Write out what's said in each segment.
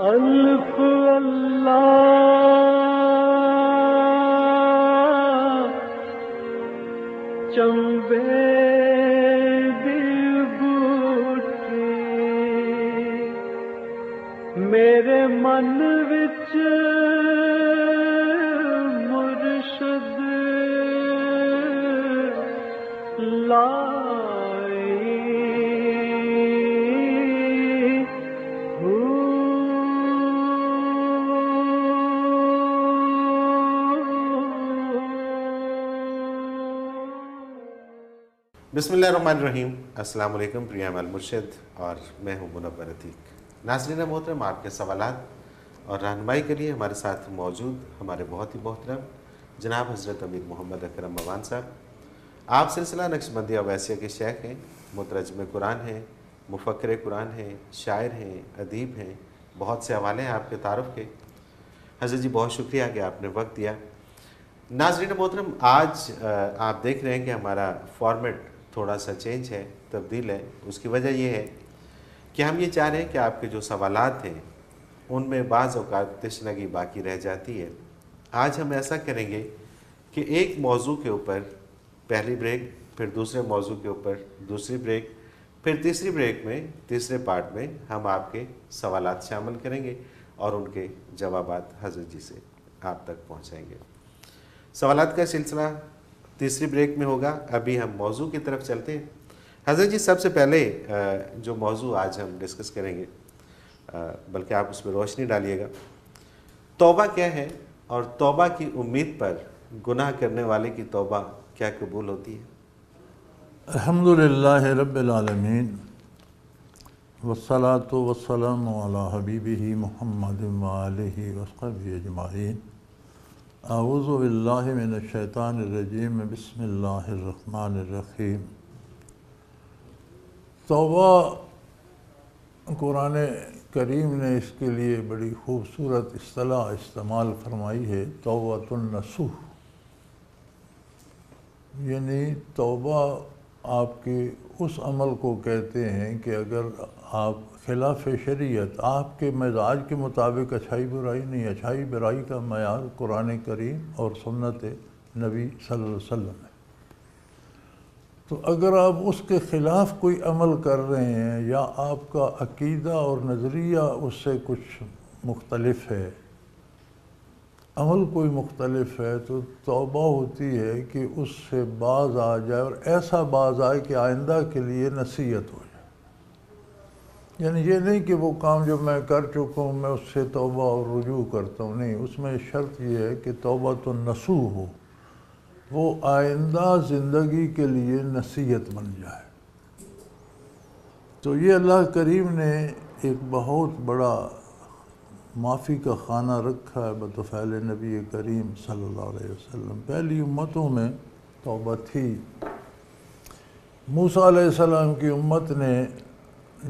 الف اللہ چمبے دی بوٹی میرے من وچ مرشد بسم اللہ الرحمن الرحیم۔ السلام علیکم پریام المرشد، اور میں ہوں منور عتیق۔ ناظرین محترم، آپ کے سوالات اور رہنمائی کے لیے ہمارے ساتھ موجود ہمارے بہت ہی محترم جناب حضرت امیر محمد اکرم موان صاحب۔ آپ سلسلہ نقشبندی اویسیہ کے شیخ ہیں، مترجم قرآن ہیں، مفکر قرآن ہیں، شاعر ہیں، ادیب ہیں، بہت سے حوالے ہیں آپ کے تعارف کے۔ حضرت جی بہت شکریہ کہ آپ نے وقت دیا۔ ناظرین محترم، آج آپ دیکھ رہے ہیں کہ ہمارا فارمیٹ تھوڑا سا چینج ہے، تبدیل ہے۔ اس کی وجہ یہ ہے کہ ہم یہ چاہ رہے ہیں کہ آپ کے جو سوالات ہیں ان میں بعض اوقات تشنگی باقی رہ جاتی ہے۔ آج ہم ایسا کریں گے کہ ایک موضوع کے اوپر پہلی بریک، پھر دوسرے موضوع کے اوپر دوسری بریک، پھر تیسری بریک میں تیسرے پارٹ میں ہم آپ کے سوالات شامل کریں گے اور ان کے جوابات حضرت جی سے آپ تک پہنچائیں گے۔ سوالات کا سلسلہ تیسری بریک میں ہوگا۔ ابھی ہم موضوع کی طرف چلتے ہیں۔ حضرت جی، سب سے پہلے جو موضوع آج ہم ڈسکس کریں گے، بلکہ آپ اس پہ روشنی ڈالیے گا، توبہ کیا ہے اور توبہ کی امید پر گناہ کرنے والے کی توبہ کیا قبول ہوتی ہے؟ الحمدللہ رب العالمین، والصلاة والسلام علی حبیبہ محمد وآلہ وصحبہ اجمعین۔ اعوذ باللہ من الشیطان الرجیم، بسم اللہ الرحمن الرحیم۔ توبہ، قرآن کریم نے اس کے لیے بڑی خوبصورت اصطلاح استعمال فرمائی ہے، توبۃ النصوح۔ یعنی توبہ آپ کے اس عمل کو کہتے ہیں کہ اگر آپ خلاف شریعت، آپ کے مزاج کے مطابق اچھائی برائی نہیں، اچھائی برائی کا معیار قرآن کریم اور سنت نبی صلی اللہ علیہ وسلم ہے، تو اگر آپ اس کے خلاف کوئی عمل کر رہے ہیں یا آپ کا عقیدہ اور نظریہ اس سے کچھ مختلف ہے، عمل کوئی مختلف ہے، تو توبہ ہوتی ہے کہ اس سے باز آ جائے، اور ایسا باز آئے کہ آئندہ کے لیے نصیحت ہو جائے۔ یعنی یہ نہیں کہ وہ کام جو میں کر چکا ہوں میں اس سے توبہ اور رجوع کرتا ہوں، نہیں، اس میں شرط یہ ہے کہ توبۃ النصوح ہو، وہ آئندہ زندگی کے لیے نصیحت بن جائے۔ تو یہ اللہ کریم نے ایک بہت بڑا معافی کا خانہ رکھا ہے بطفیل نبی کریم صلی اللہ علیہ وسلم۔ پہلی امتوں میں توبہ تھی۔ موسیٰ علیہ السلام کی امت نے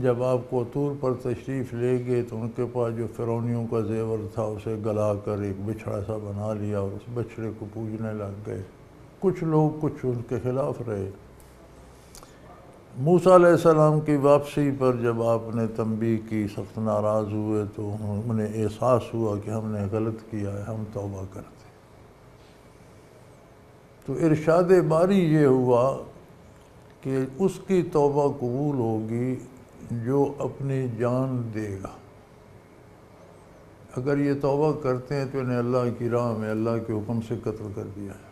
جب آپ کو طور پر تشریف لے گئے تو ان کے پاس جو فرعونیوں کا زیور تھا اسے گلا کر ایک بچھڑا سا بنا لیا اور اس بچھڑے کو پوجنے لگ گئے۔ کچھ لوگ کچھ ان کے خلاف رہے۔ موسیٰ علیہ السلام کی واپسی پر جب آپ نے تنبیہ کی، سخت ناراض ہوئے، تو انہیں احساس ہوا کہ ہم نے غلط کیا ہے، ہم توبہ کرتے۔ تو ارشاد باری یہ ہوا کہ اس کی توبہ قبول ہوگی جو اپنی جان دے گا۔ اگر یہ توبہ کرتے ہیں تو انہیں اللہ کی راہ میں اللہ کے حکم سے قتل کر دیا ہے،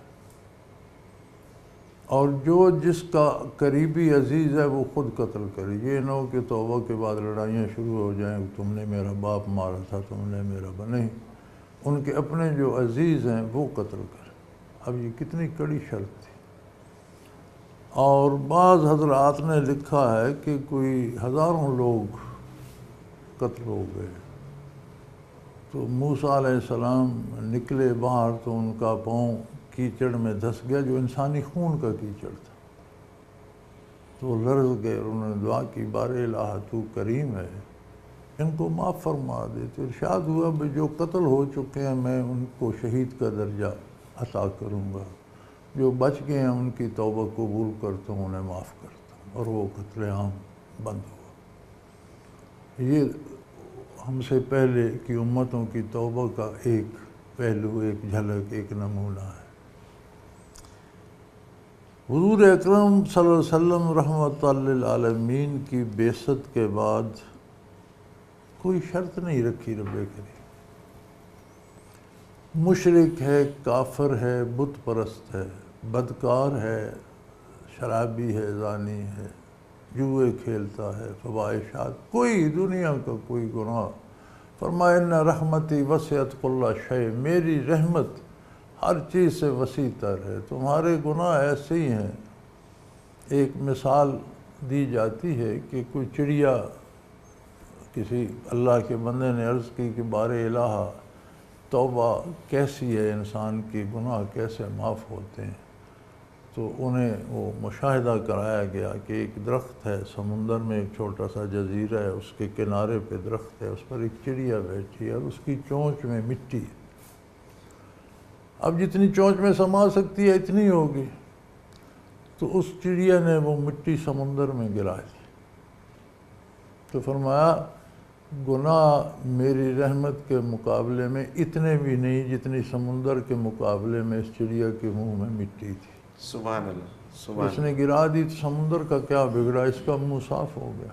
اور جو جس کا قریبی عزیز ہے وہ خود قتل کرے۔ یہ نہ ہو کہ توبہ کے بعد لڑائیاں شروع ہو جائیں، تم نے میرا باپ مارا تھا، تم نے میرا نہیں، ان کے اپنے جو عزیز ہیں وہ قتل کرے۔ اب یہ کتنی کڑی شرط تھی۔ اور بعض حضرات نے لکھا ہے کہ کوئی ہزاروں لوگ قتل ہو گئے۔ تو موسیٰ علیہ السلام نکلے باہر تو ان کا پاؤں کیچڑ میں دھس گیا، جو انسانی خون کا کیچڑ تھا، تو لرز گئے اور انہوں نے دعا کی، بار الہ تو کریم ہے، ان کو معاف فرما دے۔ تو ارشاد ہوا کہ جو قتل ہو چکے ہیں میں ان کو شہید کا درجہ عطا کروں گا، جو بچ گئے ہیں ان کی توبہ قبول کرتا ہوں، انہیں معاف کرتا ہوں، اور وہ قتل عام بند ہوا۔ یہ ہم سے پہلے کی امتوں کی توبہ کا ایک پہلو، ایک جھلک، ایک نمونہ ہے۔ حضور اکرم صلی اللہ علیہ وسلم رحمۃ للعالمین کی بعثت کے بعد کوئی شرط نہیں رکھی رب کریم۔ مشرک ہے، کافر ہے، بت پرست ہے، بدکار ہے، شرابی ہے، زانی ہے، جوئے کھیلتا ہے، فواحشات، کوئی دنیا کا کوئی گناہ، فرمایا ان رحمتی وسعت کل شیء، میری رحمت ہر چیز سے وسیع تر ہے، تمہارے گناہ ایسے ہی ہیں۔ ایک مثال دی جاتی ہے کہ کوئی چڑیا، کسی اللہ کے بندے نے عرض کی کہ بار الہ توبہ کیسی ہے، انسان کی گناہ کیسے معاف ہوتے ہیں، تو انہیں وہ مشاہدہ کرایا گیا کہ ایک درخت ہے سمندر میں، ایک چھوٹا سا جزیرہ ہے، اس کے کنارے پہ درخت ہے، اس پر ایک چڑیا بیٹھی ہے اور اس کی چونچ میں مٹی ہے۔ اب جتنی چونچ میں سما سکتی ہے اتنی ہوگی، تو اس چڑیا نے وہ مٹی سمندر میں گرا دی، تو فرمایا گناہ میری رحمت کے مقابلے میں اتنے بھی نہیں جتنی سمندر کے مقابلے میں اس چڑیا کے منہ میں مٹی تھی۔ سبحان اللہ، سبحان اس نے گرا دی تو سمندر کا کیا بگڑا، اس کا منہ صاف ہو گیا۔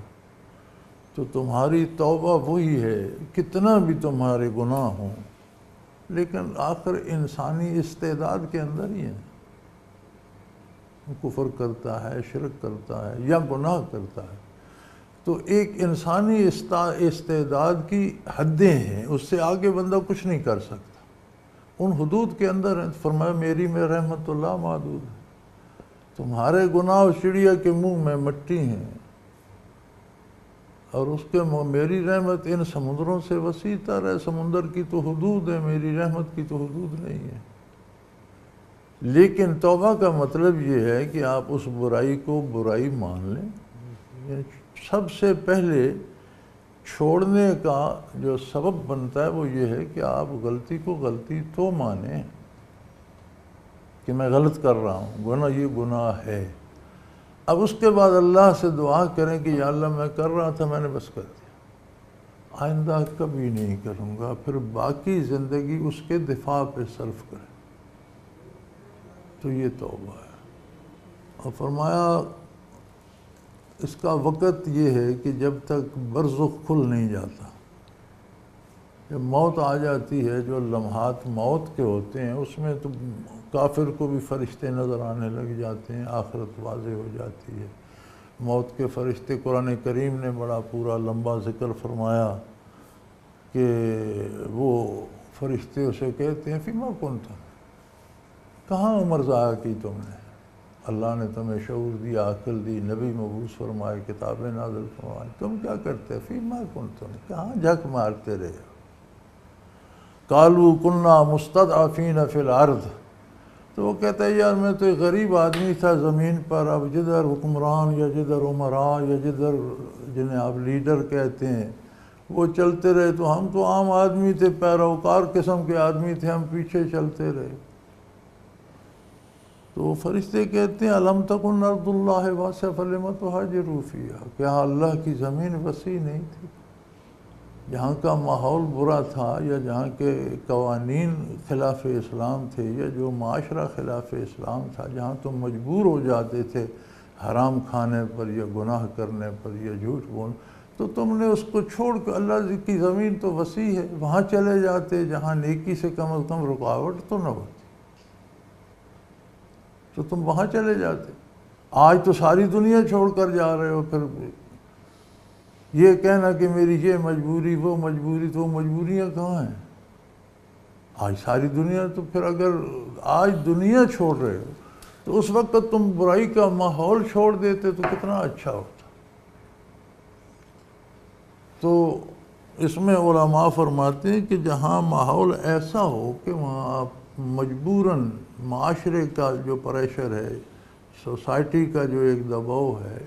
تو تمہاری توبہ وہی ہے، کتنا بھی تمہارے گناہ ہوں، لیکن آخر انسانی استعداد کے اندر ہی ہے، کفر کرتا ہے، شرک کرتا ہے یا گناہ کرتا ہے، تو ایک انسانی استعداد کی حدیں ہیں، اس سے آگے بندہ کچھ نہیں کر سکتا، ان حدود کے اندر ہیں۔ فرمایا میری میں رحمت اللہ محدود ہے، تمہارے گناہ اس چڑیا کے منہ میں مٹی ہیں، اور اس کے میری رحمت ان سمندروں سے وسیع تر ہے، سمندر کی تو حدود ہے، میری رحمت کی تو حدود نہیں ہے۔ لیکن توبہ کا مطلب یہ ہے کہ آپ اس برائی کو برائی مان لیں۔ سب سے پہلے چھوڑنے کا جو سبب بنتا ہے وہ یہ ہے کہ آپ غلطی کو غلطی تو مانیں کہ میں غلط کر رہا ہوں، گناہ یہ گناہ ہے۔ اب اس کے بعد اللہ سے دعا کریں کہ یا اللہ میں کر رہا تھا، میں نے بس کر دیا، آئندہ کبھی نہیں کروں گا، پھر باقی زندگی اس کے دفاع پہ صرف کریں، تو یہ توبہ ہے۔ اور فرمایا اس کا وقت یہ ہے کہ جب تک برزخ کھل نہیں جاتا، جب موت آ جاتی ہے، جو لمحات موت کے ہوتے ہیں اس میں تو کافر کو بھی فرشتے نظر آنے لگ جاتے ہیں، آخرت واضح ہو جاتی ہے۔ موت کے فرشتے، قرآن کریم نے بڑا پورا لمبا ذکر فرمایا کہ وہ فرشتے اسے کہتے ہیں فیما کنتم، کہاں عمر ضائع کی تم نے، اللہ نے تمہیں شعور دیا، عقل دی، نبی مبعوث فرمائے، کتابیں نازل فرمائے، تم کیا کرتے فیما کنتم، کہاں جھک مارتے رہے؟ قالوا کنا مستضعفین فی الارض، تو وہ کہتا ہے یار میں تو ایک غریب آدمی تھا زمین پر، اب جدھر حکمران یا جدھر عمراء یا جدھر جنہیں آپ لیڈر کہتے ہیں وہ چلتے رہے، تو ہم تو عام آدمی تھے، پیروکار قسم کے آدمی تھے، ہم پیچھے چلتے رہے۔ تو فرشتے کہتے ہیں الم تکن ارض اللہ واسعہ فلم تہاجروا فیہا، کیا اللہ کی زمین وسیع نہیں تھی؟ جہاں کا ماحول برا تھا یا جہاں کے قوانین خلاف اسلام تھے یا جو معاشرہ خلاف اسلام تھا، جہاں تم مجبور ہو جاتے تھے حرام کھانے پر یا گناہ کرنے پر یا جھوٹ بولنے، تو تم نے اس کو چھوڑ کے، اللہ کی زمین تو وسیع ہے، وہاں چلے جاتے جہاں نیکی سے کم از کم رکاوٹ تو نہ ہوتی، تو تم وہاں چلے جاتے۔ آج تو ساری دنیا چھوڑ کر جا رہے ہو، پھر یہ کہنا کہ میری یہ مجبوری وہ مجبوری، تو وہ مجبوریاں کہاں ہیں؟ آج ساری دنیا، تو پھر اگر آج دنیا چھوڑ رہے ہو تو اس وقت تم برائی کا ماحول چھوڑ دیتے تو کتنا اچھا ہوتا۔ تو اس میں علماء فرماتے ہیں کہ جہاں ماحول ایسا ہو کہ وہاں آپ مجبوراً معاشرے کا جو پریشر ہے، سوسائٹی کا جو ایک دباؤ ہے،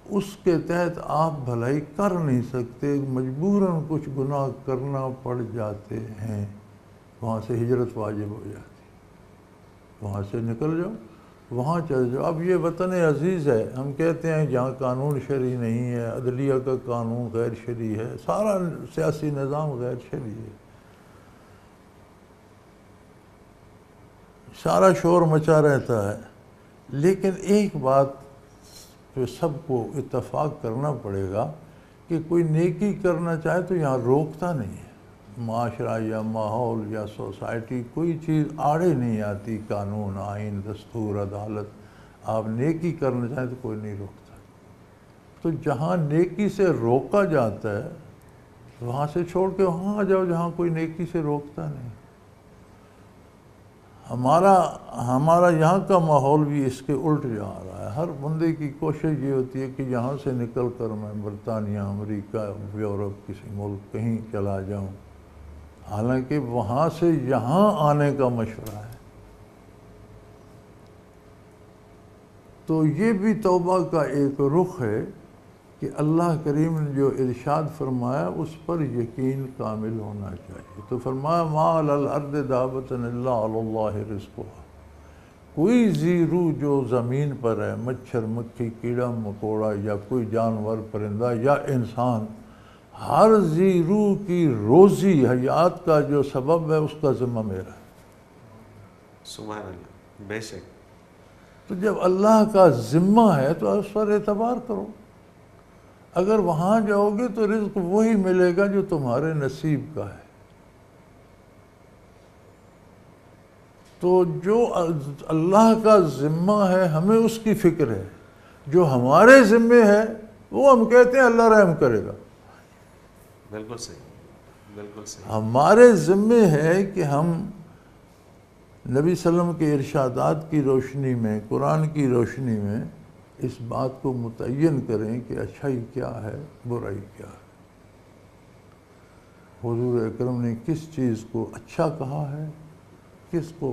اس کے تحت آپ بھلائی کر نہیں سکتے، مجبوراً کچھ گناہ کرنا پڑ جاتے ہیں، وہاں سے ہجرت واجب ہو جاتی، وہاں سے نکل جاؤ، وہاں چلے جاؤ. اب یہ وطن عزیز ہے، ہم کہتے ہیں جہاں قانون شرعی نہیں ہے، عدلیہ کا قانون غیر شرعی ہے، سارا سیاسی نظام غیر شرعی ہے، سارا شور مچا رہتا ہے. لیکن ایک بات پہ سب کو اتفاق کرنا پڑے گا کہ کوئی نیکی کرنا چاہے تو یہاں روکتا نہیں ہے. معاشرہ یا ماحول یا سوسائٹی کوئی چیز آڑے نہیں آتی، قانون، آئین، دستور، عدالت. آپ نیکی کرنا چاہیں تو کوئی نہیں روکتا. تو جہاں نیکی سے روکا جاتا ہے وہاں سے چھوڑ کے وہاں آ جاؤ جہاں کوئی نیکی سے روکتا نہیں. ہمارا یہاں کا ماحول بھی اس کے الٹ جا رہا ہے. ہر بندے کی کوشش یہ ہوتی ہے کہ یہاں سے نکل کر میں برطانیہ، امریکہ، یورپ، کسی ملک کہیں چلا جاؤں، حالانکہ وہاں سے یہاں آنے کا مشورہ ہے. تو یہ بھی توبہ کا ایک رخ ہے کہ اللہ کریم نے جو ارشاد فرمایا اس پر یقین کامل ہونا چاہیے. تو فرمایا ما علی الارض دابۃ الا علی اللہ رزقها. کوئی ذی روح جو زمین پر ہے، مچھر، مکھی، کیڑا مکوڑا یا کوئی جانور، پرندہ یا انسان، ہر ذی روح کی روزی حیات کا جو سبب ہے اس کا ذمہ میرا ہے. سبحان اللہ، بے شک. تو جب اللہ کا ذمہ ہے تو اس پر اعتبار کرو. اگر وہاں جاؤ گے تو رزق وہی ملے گا جو تمہارے نصیب کا ہے. تو جو اللہ کا ذمہ ہے ہمیں اس کی فکر ہے. جو ہمارے ذمے ہے وہ ہم کہتے ہیں اللہ رحم کرے گا. بالکل صحیح، بالکل صحیح. ہمارے ذمے ہے کہ ہم نبی صلی اللہ علیہ وسلم کے ارشادات کی روشنی میں، قرآن کی روشنی میں اس بات کو متعین کریں کہ اچھائی کیا ہے، برائی کیا ہے. حضور اکرم نے کس چیز کو اچھا کہا ہے، کس کو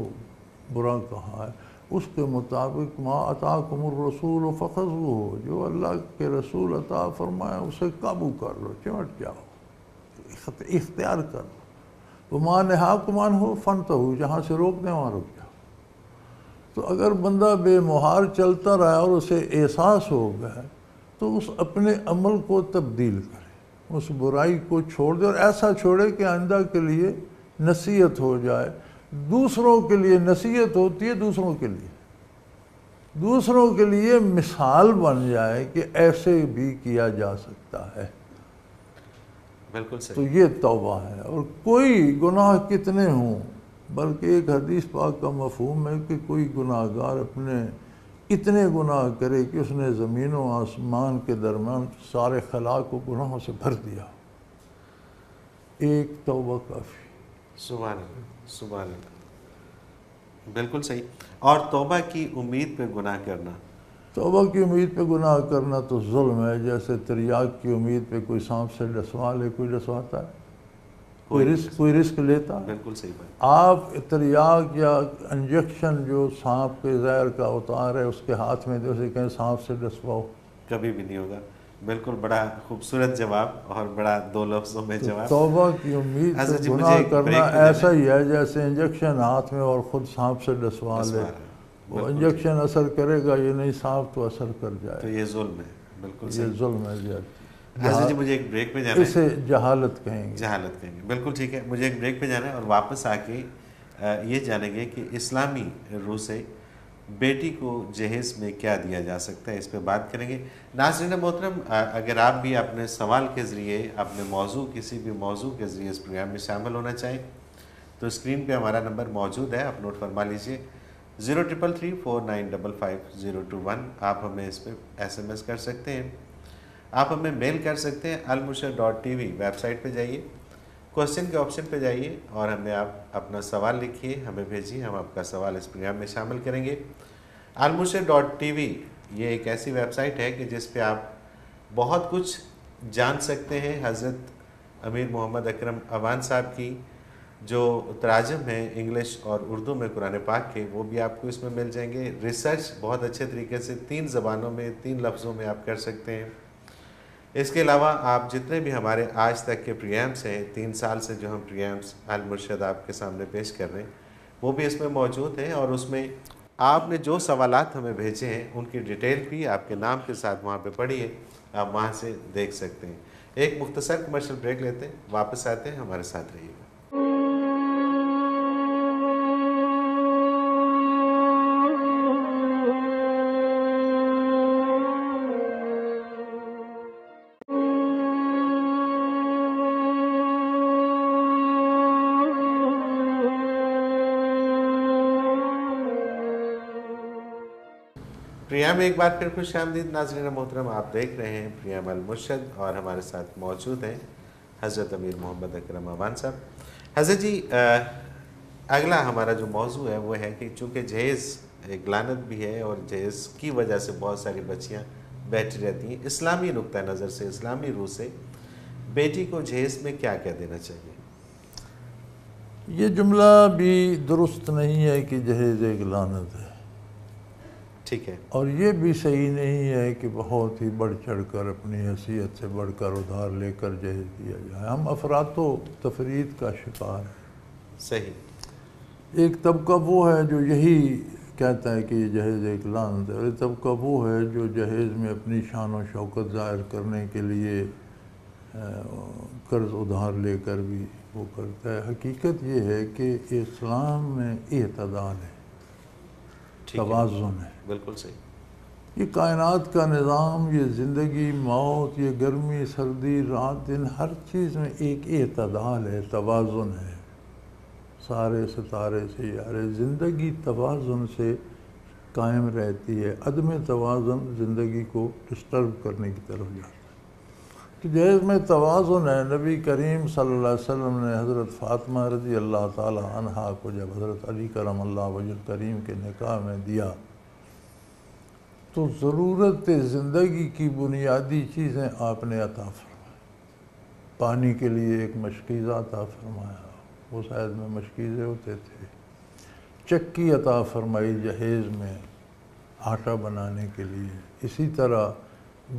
برا کہا ہے، اس کے مطابق ما اتاکم الرسول فخذوہ. جو اللہ کے رسول عطا فرمایا اسے قابو کر لو، چمٹ جاؤ، اختیار کر لو. وما نہاکم عنہ فانتہوا. جہاں سے روک دیں وہاں رک جاؤ. تو اگر بندہ بے مہار چلتا رہا اور اسے احساس ہو گیا تو اس اپنے عمل کو تبدیل کرے، اس برائی کو چھوڑ دے، اور ایسا چھوڑے کہ آئندہ کے لیے نصیحت ہو جائے. دوسروں کے لیے نصیحت ہوتی ہے، دوسروں کے لیے مثال بن جائے کہ ایسے بھی کیا جا سکتا ہے. بالکل صحیح. تو یہ توبہ ہے. اور کوئی گناہ کتنے ہوں، بلکہ ایک حدیث پاک کا مفہوم ہے کہ کوئی گناہ گار اپنے اتنے گناہ کرے کہ اس نے زمین و آسمان کے درمیان سارے خلا کو گناہوں سے بھر دیا، ایک توبہ کافی. سبحان اللہ، سبحان اللہ. بالکل صحیح. اور توبہ کی امید پہ گناہ کرنا، توبہ کی امید پہ گناہ کرنا تو ظلم ہے. جیسے تریاق کی امید پہ کوئی سانپ سے ڈسوا لے، کوئی ڈسواتا ہے؟ کوئی رسک لیتا ہے؟ بالکل صحیح بات. آپ تریاق یا انجیکشن جو سانپ کے زہر کا اتار ہے اس کے ہاتھ میں دے، اسے کہیں سانپ سے ڈسواؤ، کبھی بھی نہیں ہوگا. بالکل بڑا خوبصورت جواب اور بڑا 2 لفظوں میں جواب. توبہ کی امید سے گناہ کرنا ایسا ہی ہے جیسے انجیکشن ہاتھ میں اور خود سانپ سے ڈسوا لے. وہ انجیکشن اثر کرے گا یہ نہیں، سانپ تو اثر کر جائے. تو یہ ظلم ہے. بالکل صحیح. یہ ظلم ہے زیادتی. حضرت جی مجھے ایک بریک پہ جانا ہے. اسے جہالت کہیں گے. جہالت کہیں گے. بالکل ٹھیک ہے. مجھے ایک بریک پہ جانا ہے اور واپس آ کے یہ جانیں گے کہ اسلامی روح سے بیٹی کو جہیز میں کیا دیا جا سکتا ہے، اس پہ بات کریں گے. ناظرین محترم، اگر آپ بھی اپنے سوال کے ذریعے، اپنے موضوع، کسی بھی موضوع کے ذریعے اس پروگرام میں شامل ہونا چاہیں تو اسکرین پہ ہمارا نمبر موجود ہے، آپ نوٹ فرما لیجئے 0333455021. آپ ہمیں اس پہ SMS کر سکتے ہیں، آپ ہمیں میل کر سکتے ہیں. almurshed.tv ویب سائٹ پہ جائیے، کوشچن کے آپشن پہ جائیے اور ہمیں آپ اپنا سوال لکھیے، ہمیں بھیجیے، ہم آپ کا سوال اس پروگرام میں شامل کریں گے. almurshed.tv یہ ایک ایسی ویب سائٹ ہے کہ جس پہ آپ بہت کچھ جان سکتے ہیں. حضرت امیر محمد اکرم اوان صاحب کی جو تراجم ہیں انگلش اور اردو میں قرآن پاک کے، وہ بھی آپ کو اس میں مل جائیں گے. ریسرچ بہت اچھے طریقے سے 3 زبانوں میں 3 لفظوں میں آپ کر سکتے ہیں. اس کے علاوہ آپ جتنے بھی ہمارے آج تک کے پروگرامس ہیں، 3 سال سے جو ہم پروگرامس المرشد آپ کے سامنے پیش کر رہے ہیں، وہ بھی اس میں موجود ہیں. اور اس میں آپ نے جو سوالات ہمیں بھیجے ہیں ان کی ڈیٹیل بھی آپ کے نام کے ساتھ وہاں پہ پڑھی ہے، آپ وہاں سے دیکھ سکتے ہیں۔ ایک مختصر کمرشل بریک لیتے ہیں، واپس آتے ہیں، ہمارے ساتھ رہیے گا۔ پریام ایک بار پھر خوش آمدید ناظرین محترم، آپ دیکھ رہے ہیں پریام المرشد اور ہمارے ساتھ موجود ہیں حضرت امیر محمد اکرم اعوان صاحب۔ حضرت جی، اگلا ہمارا جو موضوع ہے وہ ہے کہ چونکہ جہیز ایک لعنت بھی ہے اور جہیز کی وجہ سے بہت ساری بچیاں بیٹھی رہتی ہیں، اسلامی نقطہ نظر سے، اسلامی روح سے بیٹی کو جہیز میں کیا کیا دینا چاہیے؟ یہ جملہ بھی درست نہیں ہے کہ جہیز ایک لعنت ہے، ٹھیک ہے، اور یہ بھی صحیح نہیں ہے کہ بہت ہی بڑھ چڑھ کر اپنی حیثیت سے بڑھ کر ادھار لے کر جہیز دیا جائے۔ ہم افراط و تفرید کا شکار ہیں۔ صحیح۔ ایک طبقہ وہ ہے جو یہی کہتا ہے کہ یہ جہیز ایک لعنت ہے، اور ایک طبقہ وہ ہے جو جہیز میں اپنی شان و شوکت ظاہر کرنے کے لیے قرض ادھار لے کر بھی وہ کرتا ہے۔ حقیقت یہ ہے کہ اسلام میں اعتدال ہے، توازن ہے۔ بالکل صحیح۔ یہ کائنات کا نظام، یہ زندگی، موت، یہ گرمی، سردی، رات دن، ہر چیز میں ایک اعتدال ہے، توازن ہے۔ سارے ستارے سیارے، زندگی توازن سے قائم رہتی ہے، عدم توازن زندگی کو ڈسٹرب کرنے کی طرف جاتا ہے۔ تو جہیز میں توازن ہے۔ نبی کریم صلی اللہ علیہ وسلم نے حضرت فاطمہ رضی اللہ تعالی عنہا کو جب حضرت علی کرم اللہ وجہ کریم کے نکاح میں دیا تو ضرورت زندگی کی بنیادی چیزیں آپ نے عطا فرمائی۔ پانی کے لیے ایک مشکیزہ عطا فرمایا، وہ شاید میں مشکیزے ہوتے تھے۔ چکی عطا فرمائی جہیز میں آٹا بنانے کے لیے۔ اسی طرح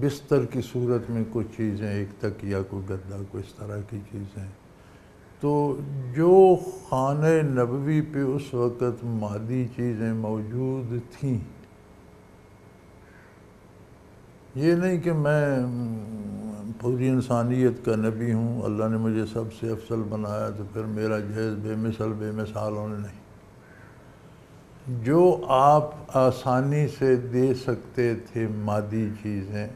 بستر کی صورت میں کچھ چیزیں، ایک تکیہ، کوئی گدا، کوئی اس طرح کی چیزیں۔ تو جو خانہ نبوی پہ اس وقت مادی چیزیں موجود تھیں، یہ نہیں کہ میں پوری انسانیت کا نبی ہوں، اللہ نے مجھے سب سے افضل بنایا تو پھر میرا جہیز بے مثال ہونے نہیں۔ جو آپ آسانی سے دے سکتے تھے مادی چیزیں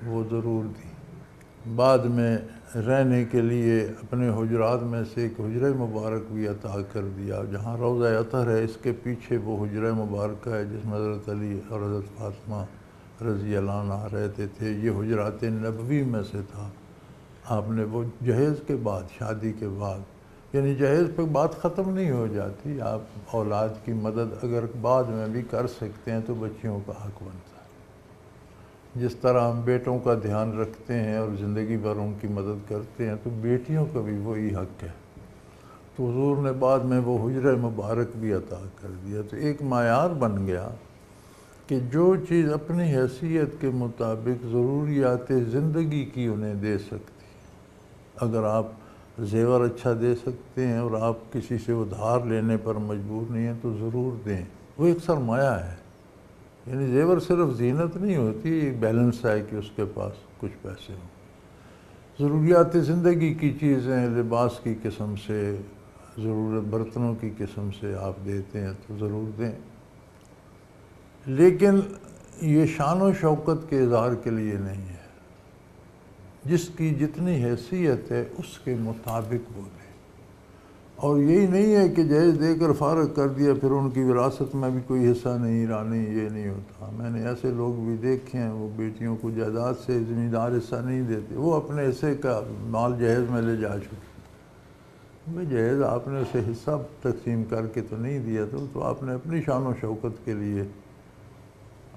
وہ ضرور دیں۔ بعد میں رہنے کے لیے اپنے حجرات میں سے ایک حجرہ مبارک بھی عطا کر دیا، جہاں روضہ اطہر ہے، اس کے پیچھے وہ حجرہ مبارکہ ہے جس میں حضرت علی اور حضرت فاطمہ رضی اللہ عنہ رہتے تھے۔ یہ حجرات نبوی میں سے تھا۔ آپ نے وہ جہیز کے بعد، شادی کے بعد، یعنی جہیز پہ بات ختم نہیں ہو جاتی، آپ اولاد کی مدد اگر بعد میں بھی کر سکتے ہیں تو بچیوں کا حق بنتا ہے۔ جس طرح ہم بیٹوں کا دھیان رکھتے ہیں اور زندگی بھر ان کی مدد کرتے ہیں تو بیٹیوں کا بھی وہی حق ہے۔ تو حضور نے بعد میں وہ حجرہ مبارک بھی عطا کر دیا۔ تو ایک معیار بن گیا کہ جو چیز اپنی حیثیت کے مطابق ضروریات زندگی کی انہیں دے سکتی، اگر آپ زیور اچھا دے سکتے ہیں اور آپ کسی سے ادھار لینے پر مجبور نہیں ہیں تو ضرور دیں، وہ ایک سرمایہ ہے۔ یعنی زیور صرف زینت نہیں ہوتی، ایک بیلنس ہے کہ اس کے پاس کچھ پیسے ہوں۔ ضروریات زندگی کی چیزیں، لباس کی قسم سے، ضرورت برتنوں کی قسم سے آپ دیتے ہیں تو ضرور دیں، لیکن یہ شان و شوکت کے اظہار کے لیے نہیں ہے۔ جس کی جتنی حیثیت ہے اس کے مطابق وہ دے، اور یہی نہیں ہے کہ جہیز دے کر فارغ کر دیا پھر ان کی وراثت میں بھی کوئی حصہ نہیں رہا، نہیں، یہ نہیں ہوتا۔ میں نے ایسے لوگ بھی دیکھے ہیں، وہ بیٹیوں کو جائیداد سے زمیندار حصہ نہیں دیتے، وہ اپنے حصے کا مال جہیز میں لے جا چکے۔ بھئی جہیز آپ نے اسے حصہ تقسیم کر کے تو نہیں دیا، تو آپ نے اپنی شان و شوکت کے لیے،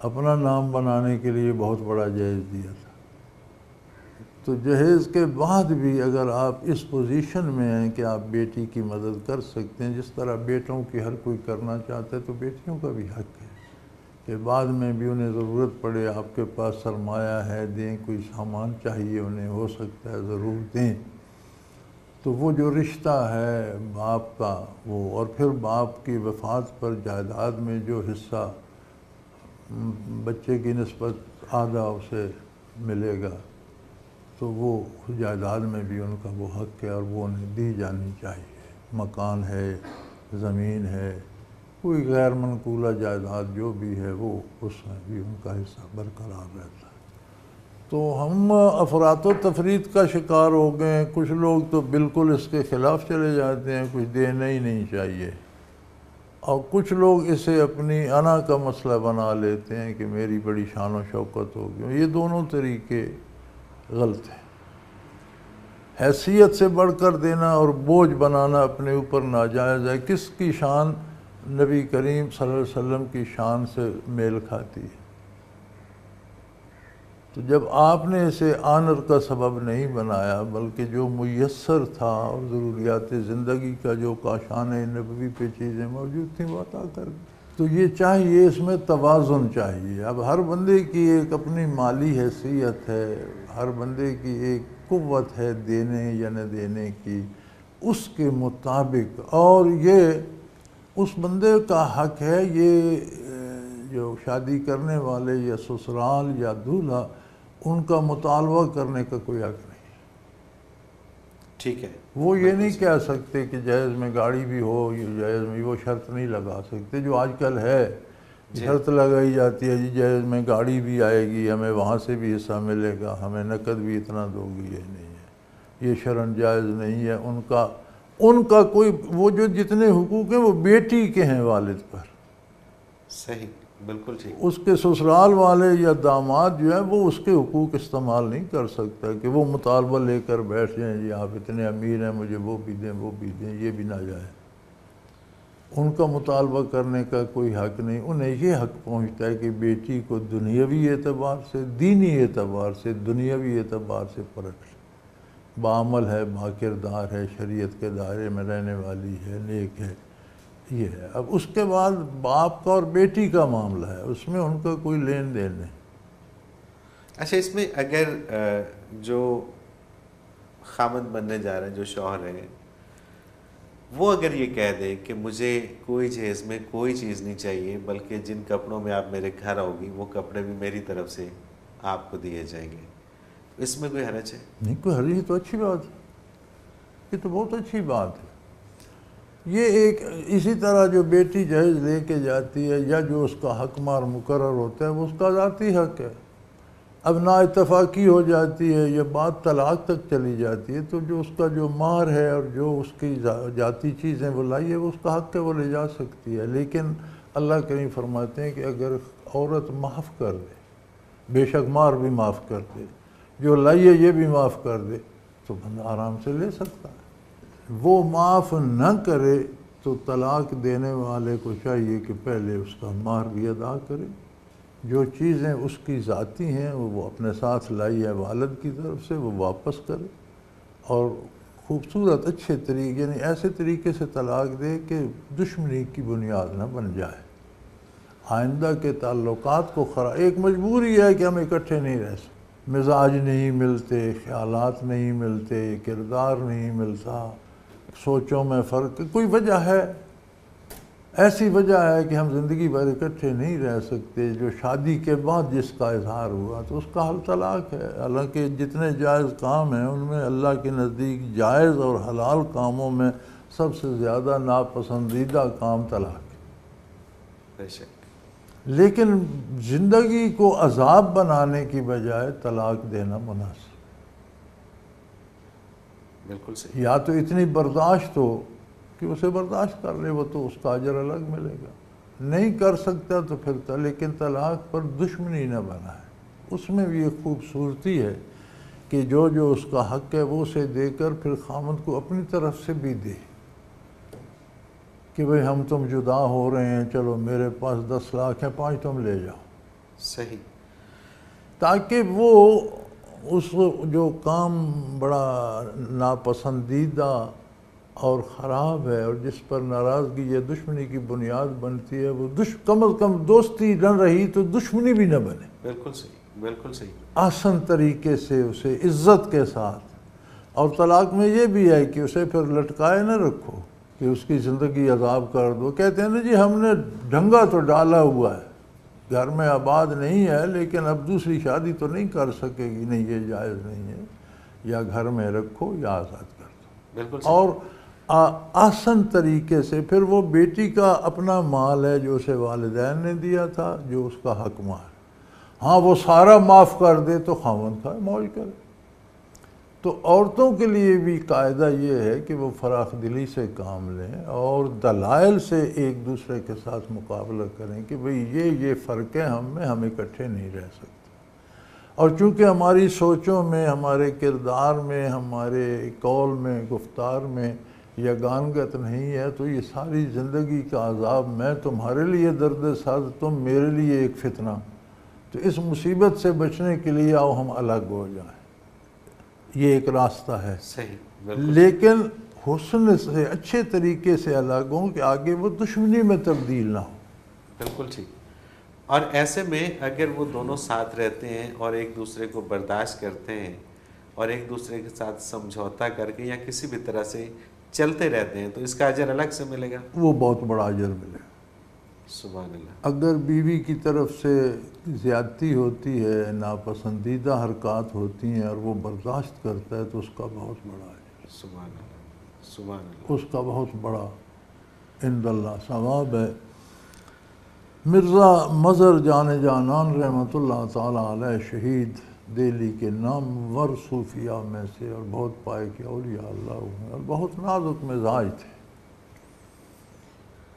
اپنا نام بنانے کے لیے بہت بڑا جہیز دیا تھا۔ تو جہیز کے بعد بھی اگر آپ اس پوزیشن میں ہیں کہ آپ بیٹی کی مدد کر سکتے ہیں، جس طرح بیٹوں کی ہر کوئی کرنا چاہتا ہے، تو بیٹیوں کا بھی حق ہے کہ بعد میں بھی انہیں ضرورت پڑے، آپ کے پاس سرمایہ ہے، دیں، کوئی سامان چاہیے انہیں، ہو سکتا ہے ضرور دیں۔ تو وہ جو رشتہ ہے باپ کا وہ، اور پھر باپ کی وفات پر جائیداد میں جو حصہ بچے کی نسبت آدھا اسے ملے گا، تو وہ جائیداد میں بھی ان کا وہ حق ہے اور وہ انہیں دی جانی چاہیے۔ مکان ہے، زمین ہے، کوئی غیر منقولہ جائیداد جو بھی ہے وہ اس میں بھی ان کا حصہ برقرار رہتا ہے۔ تو ہم افراط و تفریط کا شکار ہو گئے ہیں۔ کچھ لوگ تو بالکل اس کے خلاف چلے جاتے ہیں، کچھ دینا ہی نہیں چاہیے، اور کچھ لوگ اسے اپنی انا کا مسئلہ بنا لیتے ہیں کہ میری بڑی شان و شوکت ہوگی۔ یہ دونوں طریقے غلط ہیں۔ حیثیت سے بڑھ کر دینا اور بوجھ بنانا اپنے اوپر ناجائز ہے۔ کس کی شان نبی کریم صلی اللہ علیہ وسلم کی شان سے میل کھاتی ہے؟ تو جب آپ نے اسے آنر کا سبب نہیں بنایا بلکہ جو میسر تھا اور ضروریات زندگی کا جو کاشان نبوی پہ چیزیں موجود تھیں وہ عطا کر دی، تو یہ چاہیے، اس میں توازن چاہیے۔ اب ہر بندے کی ایک اپنی مالی حیثیت ہے، ہر بندے کی ایک قوت ہے دینے یا نہ دینے کی، اس کے مطابق، اور یہ اس بندے کا حق ہے، یہ جو شادی کرنے والے یا سسرال یا دولہا، ان کا مطالبہ کرنے کا کوئی حق نہیں۔ ٹھیک ہے، وہ یہ نہیں کہہ سکتے کہ جہیز میں گاڑی بھی ہو، یہ جہیز میں، وہ شرط نہیں لگا سکتے جو آج کل ہے، شرط لگائی جاتی ہے، جی جہیز میں گاڑی بھی آئے گی، ہمیں وہاں سے بھی حصہ ملے گا، ہمیں نقد بھی اتنا دو گی۔ یہ نہیں ہے، یہ شرعاً جائز نہیں ہے۔ ان کا کوئی، وہ جو جتنے حقوق ہیں وہ بیٹی کے ہیں والد پر، صحیح، بالکل ٹھیک۔ اس کے سسرال والے یا داماد جو ہے وہ اس کے حقوق استعمال نہیں کر سکتا کہ وہ مطالبہ لے کر بیٹھ جائیں، جی آپ اتنے امیر ہیں مجھے وہ بھی دیں وہ بھی دیں، یہ بھی ناجائز۔ ان کا مطالبہ کرنے کا کوئی حق نہیں۔ انہیں یہ حق پہنچتا ہے کہ بیٹی کو دنیاوی اعتبار سے، دینی اعتبار سے، دنیاوی اعتبار سے پرکھ لے، بعمل ہے، باکردار ہے، شریعت کے دائرے میں رہنے والی ہے، نیک ہے، یہ ہے۔ اب اس کے بعد باپ کا اور بیٹی کا معاملہ ہے، اس میں ان کا کوئی لین دین نہیں۔ اچھا، اس میں اگر جو خامد بننے جا رہے ہیں، جو شوہر ہیں، وہ اگر یہ کہہ دیں کہ مجھے کوئی جہیز میں کوئی چیز نہیں چاہیے، بلکہ جن کپڑوں میں آپ میرے گھر آؤ گی وہ کپڑے بھی میری طرف سے آپ کو دیے جائیں گے، اس میں کوئی حرج ہے؟ نہیں، کوئی حرج نہیں، تو اچھی بات ہے، یہ تو بہت اچھی بات ہے۔ یہ ایک اسی طرح جو بیٹی جہیز لے کے جاتی ہے یا جو اس کا حق مار مقرر ہوتا ہے وہ اس کا ذاتی حق ہے۔ اب نا اتفاقی ہو جاتی ہے یا بات طلاق تک چلی جاتی ہے تو جو اس کا جو مہر ہے اور جو اس کی ذاتی چیزیں وہ لائی ہے وہ اس کا حق ہے، وہ لے جا سکتی ہے۔ لیکن اللہ کریم فرماتے ہیں کہ اگر عورت معاف کر دے، بے شک مہر بھی معاف کر دے، جو لائی ہے یہ بھی معاف کر دے، تو بندہ آرام سے لے سکتا ہے۔ وہ معاف نہ کرے تو طلاق دینے والے کو چاہیے کہ پہلے اس کا مہر بھی ادا کرے، جو چیزیں اس کی ذاتی ہیں وہ اپنے ساتھ لائی ہے والد کی طرف سے وہ واپس کرے، اور خوبصورت اچھے طریقے، یعنی ایسے طریقے سے طلاق دے کہ دشمنی کی بنیاد نہ بن جائے، آئندہ کے تعلقات کو ایک مجبوری ہے کہ ہم اکٹھے نہیں رہ سکتے، مزاج نہیں ملتے، خیالات نہیں ملتے، کردار نہیں ملتا، سوچوں میں فرق، کوئی وجہ ہے، ایسی وجہ ہے کہ ہم زندگی بھر اکٹھے نہیں رہ سکتے، جو شادی کے بعد جس کا اظہار ہوا تو اس کا حل طلاق ہے۔ حالانکہ جتنے جائز کام ہیں ان میں اللہ کے نزدیک جائز اور حلال کاموں میں سب سے زیادہ ناپسندیدہ کام طلاق ہے۔ بے شک۔ لیکن زندگی کو عذاب بنانے کی بجائے طلاق دینا مناسب، بالکل صحیح۔ یا تو اتنی برداشت ہو کہ اسے برداشت کر لے، وہ تو اس کا اجر الگ ملے گا، نہیں کر سکتا تو پھر لیکن طلاق پر دشمنی نہ بنائے۔ اس میں بھی ایک خوبصورتی ہے کہ جو اس کا حق ہے وہ اسے دے کر پھر خامد کو اپنی طرف سے بھی دے کہ بھئی ہم تم جدا ہو رہے ہیں، چلو میرے پاس 10 لاکھ ہیں، 5 تم لے جاؤ، صحیح، تاکہ وہ اس جو کام بڑا ناپسندیدہ اور خراب ہے اور جس پر ناراضگی یا دشمنی کی بنیاد بنتی ہے، وہ کم از کم دوستی نہ رہی تو دشمنی بھی نہ بنے، بالکل صحیح، بالکل صحیح۔ آسن طریقے سے اسے عزت کے ساتھ اور طلاق میں یہ بھی ہے کہ اسے پھر لٹکائے نہ رکھو کہ اس کی زندگی عذاب کر دو. کہتے ہیں نا جی ہم نے ڈھنگا تو ڈالا ہوا ہے, گھر میں آباد نہیں ہے, لیکن اب دوسری شادی تو نہیں کر سکے گی, نہیں یہ جائز نہیں ہے, یا گھر میں رکھو یا آزاد کر دو. بالکل. اور آسن طریقے سے پھر وہ بیٹی کا اپنا مال ہے جو اسے والدین نے دیا تھا, جو اس کا حق مال, ہاں وہ سارا معاف کر دے تو خاوند کھائے موج کرے. تو عورتوں کے لیے بھی قاعدہ یہ ہے کہ وہ فراخ دلی سے کام لیں اور دلائل سے ایک دوسرے کے ساتھ مقابلہ کریں کہ بھئی یہ فرق ہے ہم میں, ہم اکٹھے نہیں رہ سکتے. اور چونکہ ہماری سوچوں میں, ہمارے کردار میں, ہمارے قول میں, گفتار میں یگانگت نہیں ہے, تو یہ ساری زندگی کا عذاب, میں تمہارے لیے درد ساز, تم میرے لیے ایک فتنہ. تو اس مصیبت سے بچنے کے لیے آؤ ہم الگ ہو جائیں, یہ ایک راستہ ہے. صحیح. لیکن حسن سے, اچھے طریقے سے الگ ہوں کہ آگے وہ دشمنی میں تبدیل نہ ہو. بالکل ٹھیک. اور ایسے میں اگر وہ دونوں ساتھ رہتے ہیں اور ایک دوسرے کو برداشت کرتے ہیں اور ایک دوسرے کے ساتھ سمجھوتا کر کے یا کسی بھی طرح سے چلتے رہتے ہیں, تو اس کا اجر الگ سے ملے گا, وہ بہت بڑا اجر ملے گا. سبحان اللہ. اگر بیوی کی طرف سے زیادتی ہوتی ہے, ناپسندیدہ حرکات ہوتی ہیں اور وہ برداشت کرتا ہے, تو اس کا بہت بڑا اجر, سبحان اللہ. سبحان اللہ. اس کا بہت بڑا عند اللہ ثواب ہے. مرزا مظہر جان جانان رحمۃ اللہ تعالیٰ علیہ, شہید, دہلی کے نامور صوفیاء میں سے اور بہت پائے کے اولیاء اللہ ہوئے, اور بہت نازک مزاج تھے.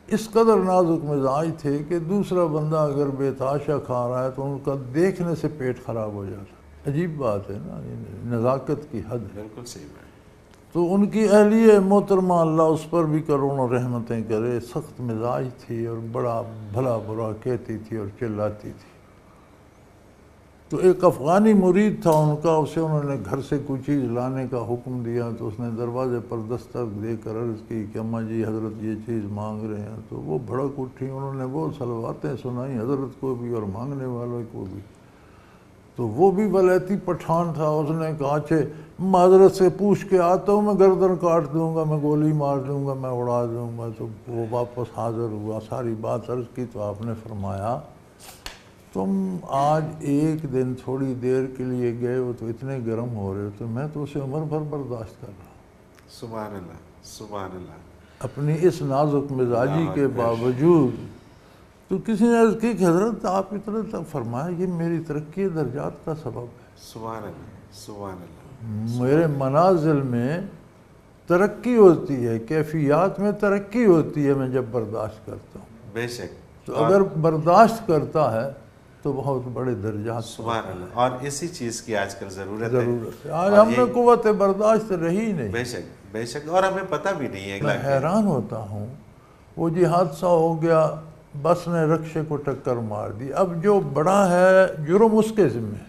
اس قدر نازک مزاج تھے کہ دوسرا بندہ اگر بے تحاشا کھا رہا ہے تو ان کا دیکھنے سے پیٹ خراب ہو جاتا. عجیب بات ہے نا, نزاکت کی حد ہے. بالکل صحیح بات. تو ان کی اہلیہ محترمہ, اللہ اس پر بھی کروڑوں رحمتیں کرے, سخت مزاج تھی اور بڑا بھلا برا کہتی تھی اور چلاتی تھی. تو ایک افغانی مرید تھا ان کا, اسے انہوں نے گھر سے کوئی چیز لانے کا حکم دیا, تو اس نے دروازے پر دستک دے کر عرض کی کہ اماں جی حضرت یہ چیز مانگ رہے ہیں. تو وہ بھڑک اٹھی, انہوں نے وہ صلواتیں سنائیں حضرت کو بھی اور مانگنے والوں کو بھی. تو وہ بھی ولیتی پٹھان تھا, اس نے کہا کہ معذرت سے پوچھ کے آتا ہوں, میں گردن کاٹ دوں گا, میں گولی مار دوں گا, میں اڑا دوں گا. تو وہ واپس حاضر ہوا, ساری بات عرض کی, تو آپ نے فرمایا تم آج ایک دن تھوڑی دیر کے لیے گئے ہو تو اتنے گرم ہو رہے ہو, تو میں تو اسے عمر بھر برداشت کر رہا ہوں. سبحان اللہ. سبحان اللہ. اپنی اس نازک مزاجی کے باوجود. تو کسی نے عرض کی کہ حضرت آپ اتنا تک فرمایا یہ میری ترقی درجات کا سبب ہے. سبحان اللہ. سبحان اللہ. میرے منازل میں ترقی ہوتی ہے, کیفیات میں ترقی ہوتی ہے میں جب برداشت کرتا ہوں. بے شک. تو اگر برداشت کرتا ہے تو بہت بڑے درجات. سبحان اللہ. اور اسی چیز کی آج کل ضرورت ہے. آج ہم میں قوت برداشت رہی نہیں. بے شک. بے شک. اور ہمیں پتہ بھی نہیں ہے. میں حیران ہوتا ہوں, وہ جی حادثہ ہو گیا, بس نے رکشے کو ٹکر مار دی. اب جو بڑا ہے جرم اس کے ذمہ ہے.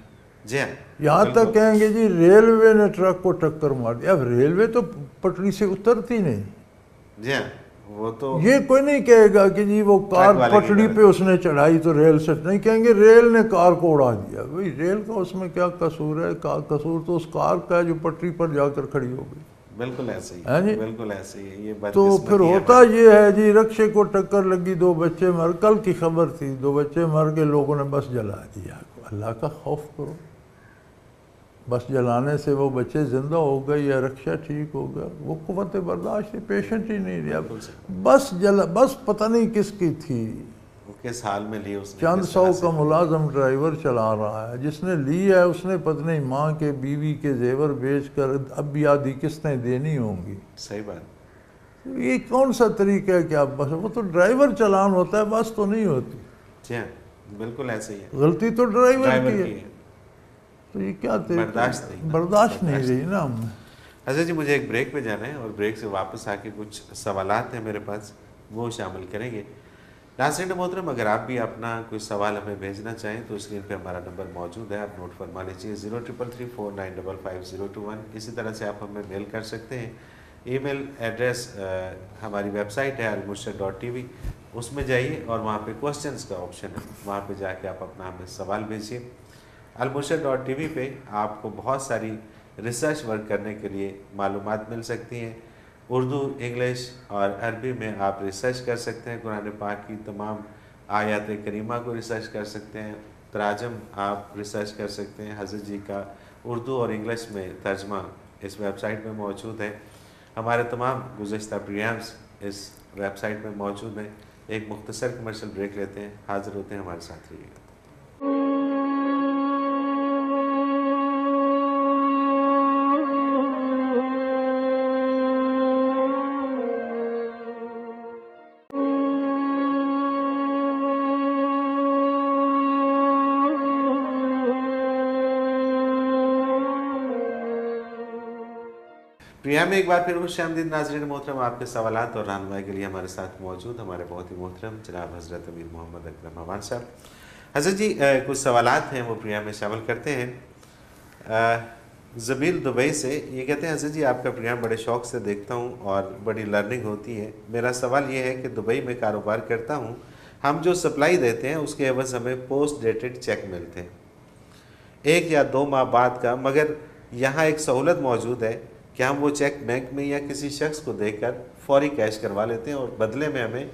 جی ہاں. یہاں تک کہیں گے جی ریلوے نے ٹرک کو ٹکر مار دی. اب ریلوے تو پٹری سے اترتی نہیں. جی ہاں. وہ تو یہ کوئی نہیں کہے گا کہ جی وہ کار پٹڑی پہ اس نے چڑھائی تو ریل سے نہیں, کہیں گے ریل نے کار کو اڑا دیا. بھئی ریل کا اس میں کیا قصور ہے؟ قصور تو اس کار کا ہے جو پٹری پر جا کر کھڑی ہو گئی. بالکل ایسے ہی. جی بالکل ایسے ہی ہے. یہ تو پھر ہوتا یہ ہے جی رکشے کو ٹکر لگی, 2 بچے مر, کل کی خبر تھی, 2 بچے مر کے لوگوں نے بس جلا دیا. اللہ کا خوف کرو. بس جلانے سے وہ بچے زندہ ہو گئے یا رکشہ ٹھیک ہو گیا؟ وہ قوت برداشت پیشنٹ ہی نہیں رہا. بس پتہ نہیں کس کی تھی, کس حال میں لی اس نے. چند سو کا ملازم ڈرائیور چلا رہا ہے, جس نے لی ہے اس نے پتہ نہیں ماں کے بیوی کے زیور بیچ کر اب بھی آدھی قسطیں دینی ہوں گی. صحیح بات. یہ کون سا طریقہ ہے کہ آپ بس, وہ تو ڈرائیور چلان ہوتا ہے, بس تو نہیں ہوتی. جی ہاں بالکل ایسے ہی ہے. غلطی تو ڈرائیور کی ہے. تو یہ کیا برداشت نہیں رہی نا ہم. حضرت جی مجھے ایک بریک پہ جانا ہے, اور بریک سے واپس آ کے کچھ سوالات ہیں میرے پاس, وہ شامل کریں گے. ناظرین محترم, اگر آپ بھی اپنا کوئی سوال ہمیں بھیجنا چاہیں تو اسکرین پہ ہمارا نمبر موجود ہے, آپ نوٹ فرما لیجیے 0333495550. اسی طرح سے آپ ہمیں میل کر سکتے ہیں. ای میل ایڈریس ہماری ویب سائٹ ہے almurshid.tv, اس میں جائیے اور وہاں پہ کوسچنز کا آپشن ہے, وہاں پہ جا کے آپ اپنا ہمیں سوال بھیجیے. almurshid.tv پہ آپ کو بہت ساری ریسرچ ورک کرنے کے لیے معلومات مل سکتی ہیں۔ اردو، انگلش اور عربی میں آپ ریسرچ کر سکتے ہیں، قرآن پاک کی تمام آیات کریمہ کو ریسرچ کر سکتے ہیں، تراجم آپ ریسرچ کر سکتے ہیں۔ حضرت جی کا اردو اور انگلش میں ترجمہ اس ویب سائٹ میں موجود ہے۔ ہمارے تمام گزشتہ پروگرامز اس ویب سائٹ میں موجود ہیں۔ ایک مختصر کمرشل بریک لیتے ہیں، حاضر ہوتے ہیں، ہمارے ساتھ رہیے گا۔ پروگرام میں ایک بار پھر خوش آمدید ناظرین محترم۔ آپ کے سوالات اور رہنمائی کے لیے ہمارے ساتھ موجود ہمارے بہت ہی محترم جناب حضرت امیر محمد اکرم امان صاحب۔ حضرت جی کچھ سوالات ہیں وہ پروگرام میں شامل کرتے ہیں۔ زبیل دبئی سے یہ کہتے ہیں، حضرت جی آپ کا پروگرام بڑے شوق سے دیکھتا ہوں اور بڑی لرننگ ہوتی ہے۔ میرا سوال یہ ہے کہ دبئی میں کاروبار کرتا ہوں، ہم جو سپلائی دیتے ہیں اس کے عوض ہمیں پوسٹ ڈیٹڈ چیک ملتے ہیں 1 یا 2 ماہ بعد کا، مگر یہاں ایک سہولت موجود ہے کہ ہم وہ چیک بینک میں یا کسی شخص کو دے کر فوری کیش کروا لیتے ہیں اور بدلے میں ہمیں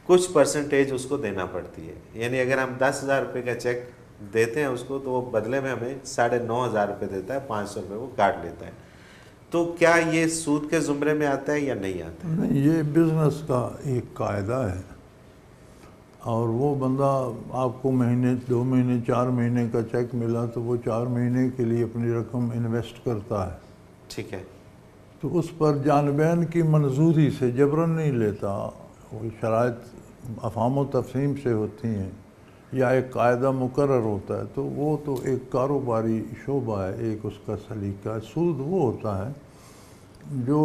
کچھ پرسنٹیج اس کو دینا پڑتی ہے۔ یعنی اگر ہم 10,000 روپے کا چیک دیتے ہیں اس کو تو وہ بدلے میں ہمیں 9,500 روپے دیتا ہے، 500 روپے وہ کاٹ لیتا ہے۔ تو کیا یہ سود کے زمرے میں آتا ہے یا نہیں آتا ہے؟ نہیں، یہ بزنس کا ایک قاعدہ ہے، اور وہ بندہ آپ کو مہینے 2 مہینے 4 مہینے کا چیک ملا تو وہ 4 مہینے کے لیے اپنی رقم انویسٹ کرتا ہے، ٹھیک ہے، تو اس پر جانبین کی منظوری سے جبراً نہیں لیتا، وہ شرائط افہام و تفہیم سے ہوتی ہیں یا ایک قاعدہ مقرر ہوتا ہے، تو وہ تو ایک کاروباری شعبہ ہے، ایک اس کا سلیقہ ہے۔ سود وہ ہوتا ہے جو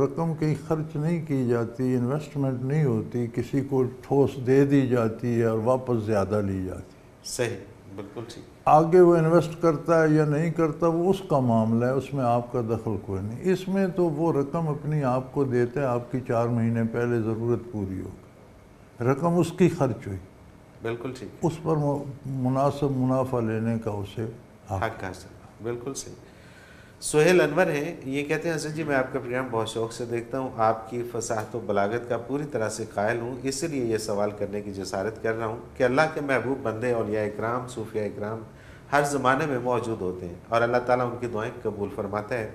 رقم کہیں خرچ نہیں کی جاتی، انویسٹمنٹ نہیں ہوتی، کسی کو ٹھوس دے دی جاتی ہے اور واپس زیادہ لی جاتی ہے۔ صحیح، بالکل ٹھیک۔ آگے وہ انویسٹ کرتا ہے یا نہیں کرتا وہ اس کا معاملہ ہے، اس میں آپ کا دخل کوئی نہیں۔ اس میں تو وہ رقم اپنی آپ کو دیتے ہیں، آپ کی 4 مہینے پہلے ضرورت پوری ہوگی، رقم اس کی خرچ ہوئی، بالکل ٹھیک، اس پر مناسب منافع لینے کا اسے حق حاصل، بالکل صحیح۔ سہیل انور ہیں، یہ کہتے ہیں، حضرت جی میں آپ کا پروگرام بہت شوق سے دیکھتا ہوں، آپ کی فصاحت و بلاغت کا پوری طرح سے قائل ہوں، اس لیے یہ سوال کرنے کی جسارت کر رہا ہوں کہ اللہ کے محبوب بندے اولیاء اکرام، صوفیاء اکرام ہر زمانے میں موجود ہوتے ہیں اور اللہ تعالیٰ ان کی دعائیں قبول فرماتا ہے،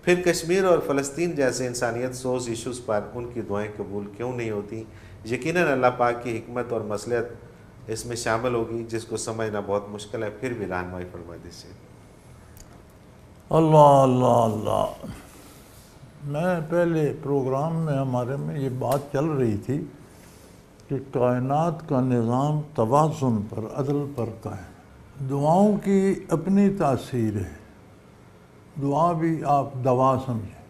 پھر کشمیر اور فلسطین جیسے انسانیت سوز ایشوز پر ان کی دعائیں قبول کیوں نہیں ہوتی؟ یقیناً اللہ پاک کی حکمت اور مصلحت اس میں شامل ہوگی جس کو سمجھنا بہت مشکل ہے، پھر بھی رہنمائی فرما دیجیے۔ اللہ اللہ اللہ۔ میں پہلے پروگرام میں ہمارے میں یہ بات چل رہی تھی کہ کائنات کا نظام توازن پر، عدل پر قائم، دعاؤں کی اپنی تاثیر ہے، دعا بھی آپ دوا سمجھیں،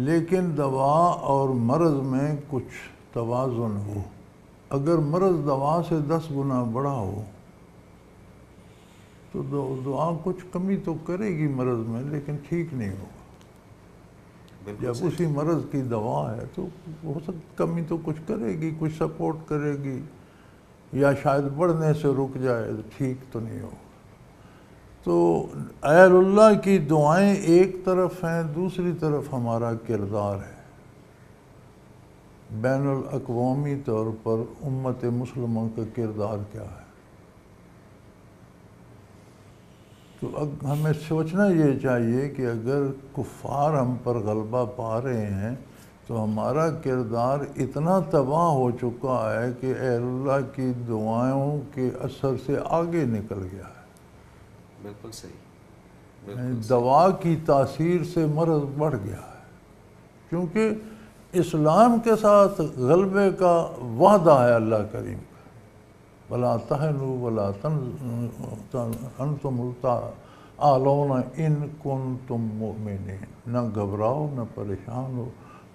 لیکن دوا اور مرض میں کچھ توازن ہو۔ اگر مرض دوا سے 10 گنا بڑا ہو تو دعا کچھ کمی تو کرے گی مرض میں، لیکن ٹھیک نہیں ہوگا۔ جب اسی مرض کی دوا ہے تو ہو سکتا کمی تو کچھ کرے گی، کچھ سپورٹ کرے گی، یا شاید بڑھنے سے رک جائے، ٹھیک تو نہیں ہوگا۔ تو اہل اللہ کی دعائیں ایک طرف ہیں، دوسری طرف ہمارا کردار ہے۔ بین الاقوامی طور پر امت مسلمہ کا کردار کیا ہے؟ تو ہمیں سوچنا یہ چاہیے کہ اگر کفار ہم پر غلبہ پا رہے ہیں تو ہمارا کردار اتنا تباہ ہو چکا ہے کہ اہل اللہ کی دعاؤں کے اثر سے آگے نکل گیا ہے۔ بالکل صحیح، دوا کی تاثیر سے مرض بڑھ گیا ہے، کیونکہ اسلام کے ساتھ غلبے کا وعدہ ہے اللہ کریم کا، وَلَا تَهِنُوا وَلَا أَنْتُمُ الْأَعْلَوْنَ إِن كُنتُم مُؤْمِنِينَ۔ نہ گھبراؤ نہ پریشان ہو،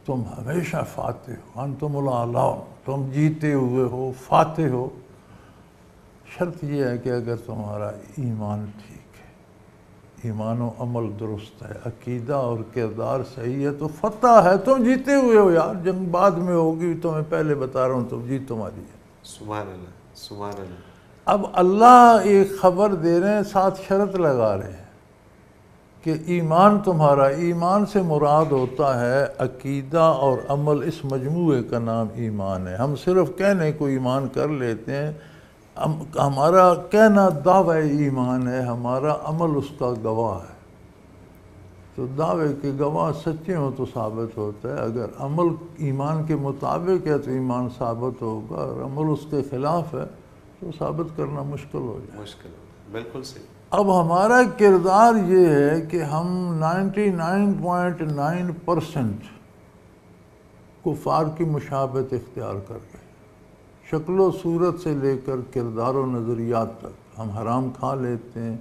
تم ہمیشہ فاتح ہو، انتم الاعلون، تم جیتے ہوئے ہو، فاتح ہو۔ شرط یہ ہے کہ اگر تمہارا ایمان ٹھیک ہے، ایمان و عمل درست ہے، عقیدہ اور کردار صحیح ہے تو فتح ہے، تم جیتے ہوئے ہو یار، جنگ بعد میں ہوگی، تو میں پہلے بتا رہا ہوں، تم جیت تمہاری ہے۔ سبحان اللہ، سبحان اللہ۔ اب اللہ ایک خبر دے رہے ہیں، ساتھ شرط لگا رہے ہیں کہ ایمان تمہارا، ایمان سے مراد ہوتا ہے عقیدہ اور عمل، اس مجموعے کا نام ایمان ہے۔ ہم صرف کہنے کو ایمان کر لیتے ہیں، ہمارا کہنا دعوی ایمان ہے، ہمارا عمل اس کا گواہ ہے۔ تو دعوے کے گواہ سچے ہوں تو ثابت ہوتا ہے، اگر عمل ایمان کے مطابق ہے تو ایمان ثابت ہوگا، اور عمل اس کے خلاف ہے تو ثابت کرنا مشکل ہو جائے۔ مشکل ہوتا ہے، بالکل صحیح۔ اب ہمارا کردار یہ ہے کہ ہم 99.9% کفار کی مشابہت اختیار کر گئے، شکل و صورت سے لے کر کردار و نظریات تک۔ ہم حرام کھا لیتے ہیں،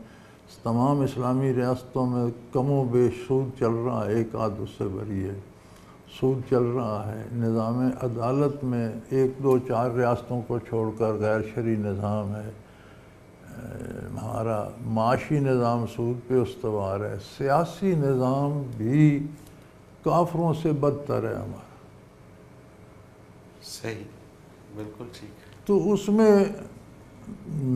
تمام اسلامی ریاستوں میں کم و بیش سود چل رہا ہے، ایک آدھ اس سے بری ہے، سود چل رہا ہے۔ نظام عدالت میں 1 2 4 ریاستوں کو چھوڑ کر غیر شرعی نظام ہے۔ ہمارا معاشی نظام سود پہ استوار ہے، سیاسی نظام بھی کافروں سے بدتر ہے ہمارا۔ صحیح، بالکل ٹھیک۔ تو اس میں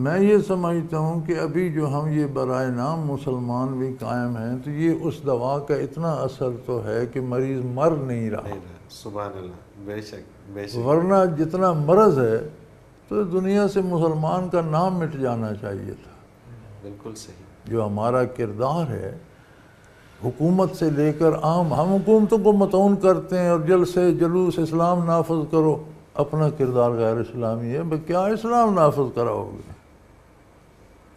میں یہ سمجھتا ہوں کہ ابھی جو ہم یہ برائے نام مسلمان بھی قائم ہیں تو یہ اس دوا کا اتنا اثر تو ہے کہ مریض مر نہیں رہا، سبحان اللہ، بے شک بے شک۔ ورنہ جتنا مرض ہے تو دنیا سے مسلمان کا نام مٹ جانا چاہیے تھا۔ بالکل صحیح۔ جو ہمارا کردار ہے حکومت سے لے کر عام، ہم حکومتوں کو متعون کرتے ہیں اور جلسے جلوس اسلام نافذ کرو، اپنا کردار غیر اسلامی ہے، بھئی کیا اسلام نافذ کراؤ گے؟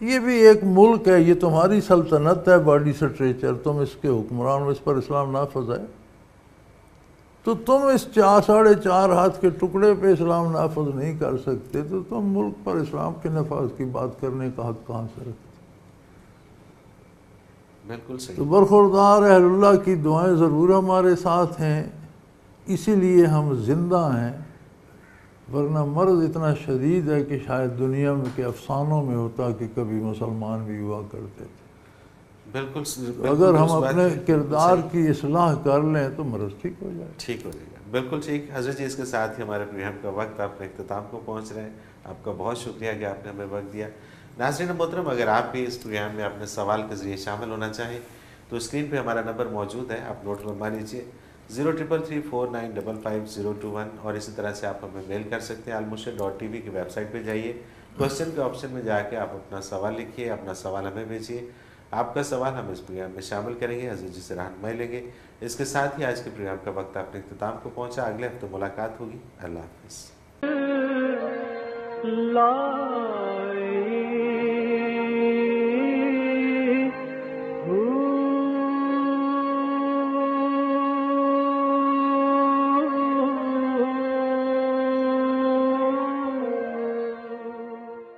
یہ بھی ایک ملک ہے، یہ تمہاری سلطنت ہے، باڈی اسٹریچر، تم اس کے حکمران ہو، اس پر اسلام نافذ ہے، تو تم اس 4.5 ہاتھ کے ٹکڑے پہ اسلام نافذ نہیں کر سکتے تو تم ملک پر اسلام کے نفاذ کی بات کرنے کا حق کہاں سے رکھتے؟ بالکل صحیح۔ تو برخوردار اہل اللہ کی دعائیں ضرور ہمارے ساتھ ہیں، اسی لیے ہم زندہ ہیں، ورنہ مرض اتنا شدید ہے کہ شاید دنیا میں کے افسانوں میں ہوتا کہ کبھی مسلمان بھی ہوا کرتے تھے۔ بالکل، اگر ہم اپنے کردار کی اصلاح کر لیں تو مرض ٹھیک ہو جائے، ٹھیک ہو جائے گا۔ بالکل ٹھیک حضرت جی، اس کے ساتھ ہی ہمارے پروگرام کا وقت اپنے اختتام کو پہنچ رہے ہیں۔ آپ کا بہت شکریہ کہ آپ نے ہمیں وقت دیا۔ ناظرین محترم، اگر آپ بھی اس پروگرام میں اپنے سوال کے ذریعے شامل ہونا چاہیں تو اسکرین پہ ہمارا نمبر موجود ہے، آپ نوٹ فرما لیجیے 033349555021، اور اسی طرح سے آپ ہمیں میل کر سکتے ہیں almurshid.tv کی ویب سائٹ پہ جائیے، کوشچن کے آپشن میں جا کے آپ اپنا سوال لکھیے، اپنا سوال ہمیں بھیجیے، آپ کا سوال ہم اس پروگرام میں شامل کریں گے، حضرت جی سے رہنمائی لیں گے۔ اس کے ساتھ ہی آج کے پروگرام کا وقت اپنے اختتام کو پہنچا، اگلے ہفتے ملاقات ہوگی، اللہ حافظ۔ لا